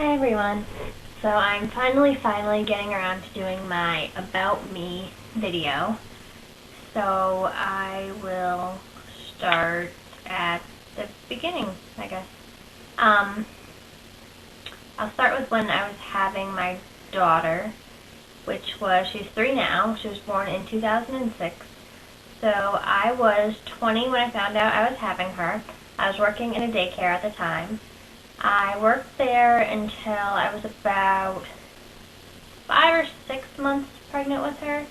Hi everyone. So I'm finally getting around to doing my About Me video. So I will start at the beginning, I guess. Um, I'll start with when I was having my daughter, she's 3 now. She was born in 2006. So I was 20 when I found out I was having her. I was working in a daycare at the time. I worked there until I was about 5 or 6 months pregnant with her.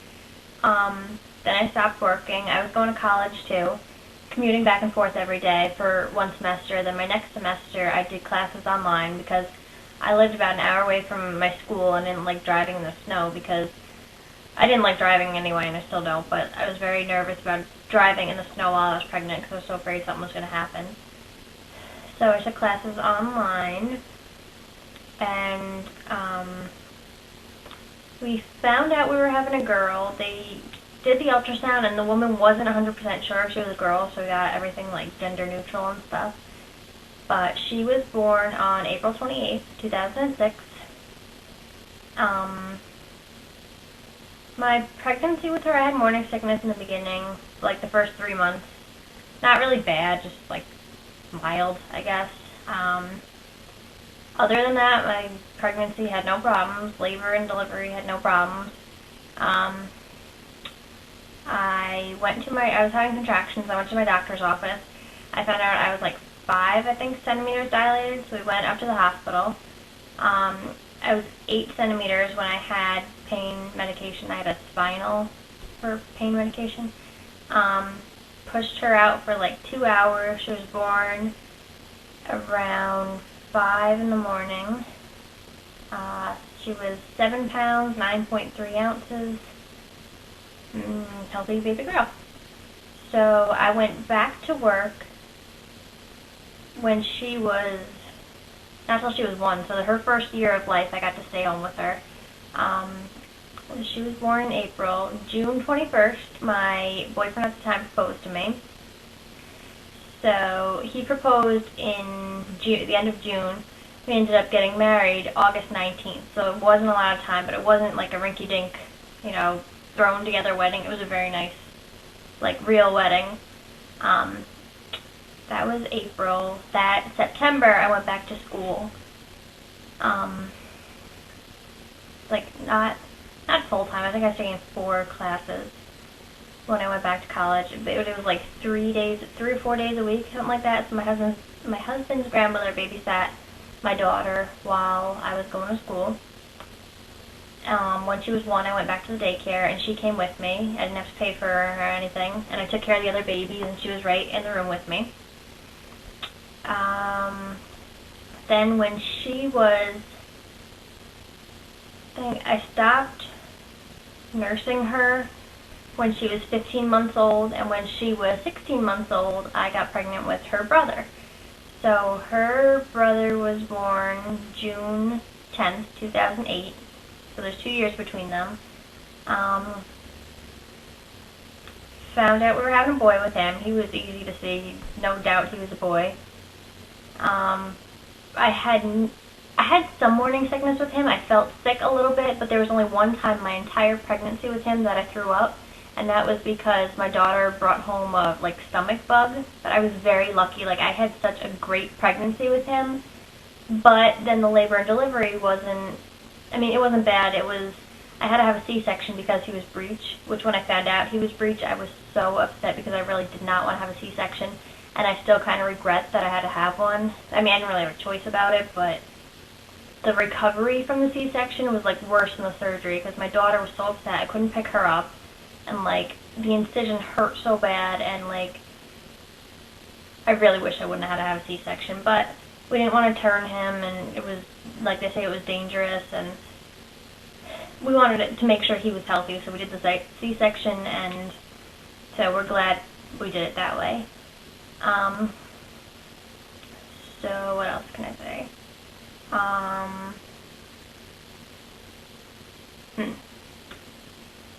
Then I stopped working. I was going to college too, commuting back and forth every day for one semester. Then my next semester I did classes online because I lived about an hour away from my school and didn't like driving in the snow because I didn't like driving anyway, and I still don't, but I was very nervous about driving in the snow while I was pregnant because I was so afraid something was going to happen. So I took classes online, and we found out we were having a girl. They did the ultrasound, and the woman wasn't 100% sure if she was a girl, so we got everything like gender neutral and stuff. But she was born on April 28th, 2006. My pregnancy with her, I had morning sickness in the beginning, like the first 3 months. Not really bad, just like mild, I guess. Other than that, my pregnancy had no problems. Labor and delivery had no problems. I was having contractions. I went to my doctor's office. I found out I was like 5, I think, centimeters dilated, so we went up to the hospital. I was 8 centimeters when I had pain medication. I had a spinal for pain medication. Pushed her out for like 2 hours. She was born around 5 in the morning. She was 7 pounds, 9.3 ounces. Healthy baby girl. So I went back to work when she was, not till she was 1, so her first year of life I got to stay home with her. She was born in April. June 21st, my boyfriend at the time proposed to me. So he proposed in the end of June. We ended up getting married August 19th, so it wasn't a lot of time, but it wasn't like a rinky-dink, thrown together wedding. It was a very nice, like, real wedding. That was April. That September, I went back to school. Like, not full-time. I think I was taking 4 classes when I went back to college. It was like 3 or 4 days a week, something like that. So my husband's grandmother babysat my daughter while I was going to school. When she was 1, I went back to the daycare, and she came with me. I didn't have to pay for her or anything, and I took care of the other babies, and she was right in the room with me. Then when she was, I stopped nursing her when she was 15 months old, and when she was 16 months old, I got pregnant with her brother. So her brother was born June 10th, 2008. So there's 2 years between them. Found out we were having a boy with him. He was easy to see. No doubt he was a boy. I had some morning sickness with him. I felt sick a little bit, but there was only one time my entire pregnancy with him that I threw up, and that was because my daughter brought home a stomach bug. But I was very lucky. Like, I had such a great pregnancy with him, but then the labor and delivery it wasn't bad. I had to have a C-section because he was breech, which when I found out he was breech, I was so upset because I really did not want to have a C-section, and I still kind of regret that I had to have one. I didn't really have a choice about it, but the recovery from the C-section was worse than the surgery because my daughter was so upset. I couldn't pick her up, and the incision hurt so bad, and I really wish I wouldn't have had to have a C-section, but we didn't want to turn him, and it was, like they say, it was dangerous, and we wanted to make sure he was healthy, so we did the C-section, and so we're glad we did it that way. So what else can I say?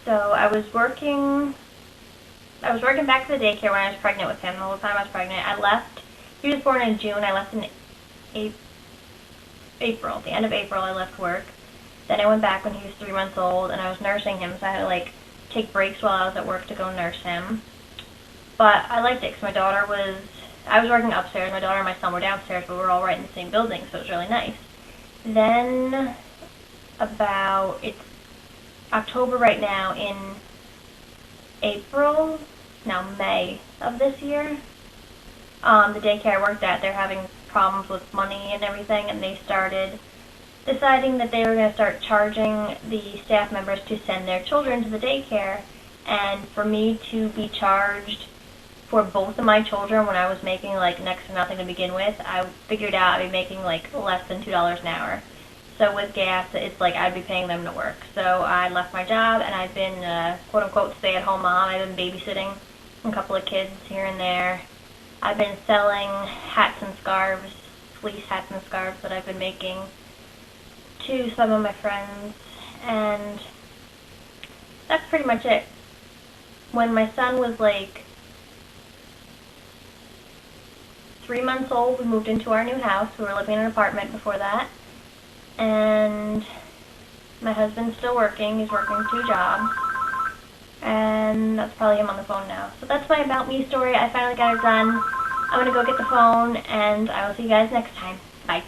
So I was working back to the daycare when I was pregnant with him. The whole time I was pregnant, I left. He was born in June. I left in April. The end of April, I left work. Then I went back when he was 3 months old, and I was nursing him, so I had to like take breaks while I was at work to go nurse him. But I liked it because I was working upstairs, my daughter and my son were downstairs, but we were all right in the same building, so it was really nice. Then, it's October right now, in May of this year, the daycare I worked at, they're having problems with money and everything, and they started deciding that they were going to start charging the staff members to send their children to the daycare, and for me to be charged for both of my children when I was making like next to nothing to begin with, I figured out I'd be making like less than $2 an hour. So with gas, it's like I'd be paying them to work. So I left my job, and I've been quote-unquote stay-at-home mom. I've been babysitting a couple of kids here and there. I've been selling hats and scarves, fleece hats and scarves that I've been making to some of my friends, and that's pretty much it. When my son was like 3 months old, we moved into our new house. We were living in an apartment before that, and my husband's still working. He's working 2 jobs, and that's probably him on the phone now. So that's my About Me story. I finally got it done. I'm going to go get the phone, and I will see you guys next time. Bye.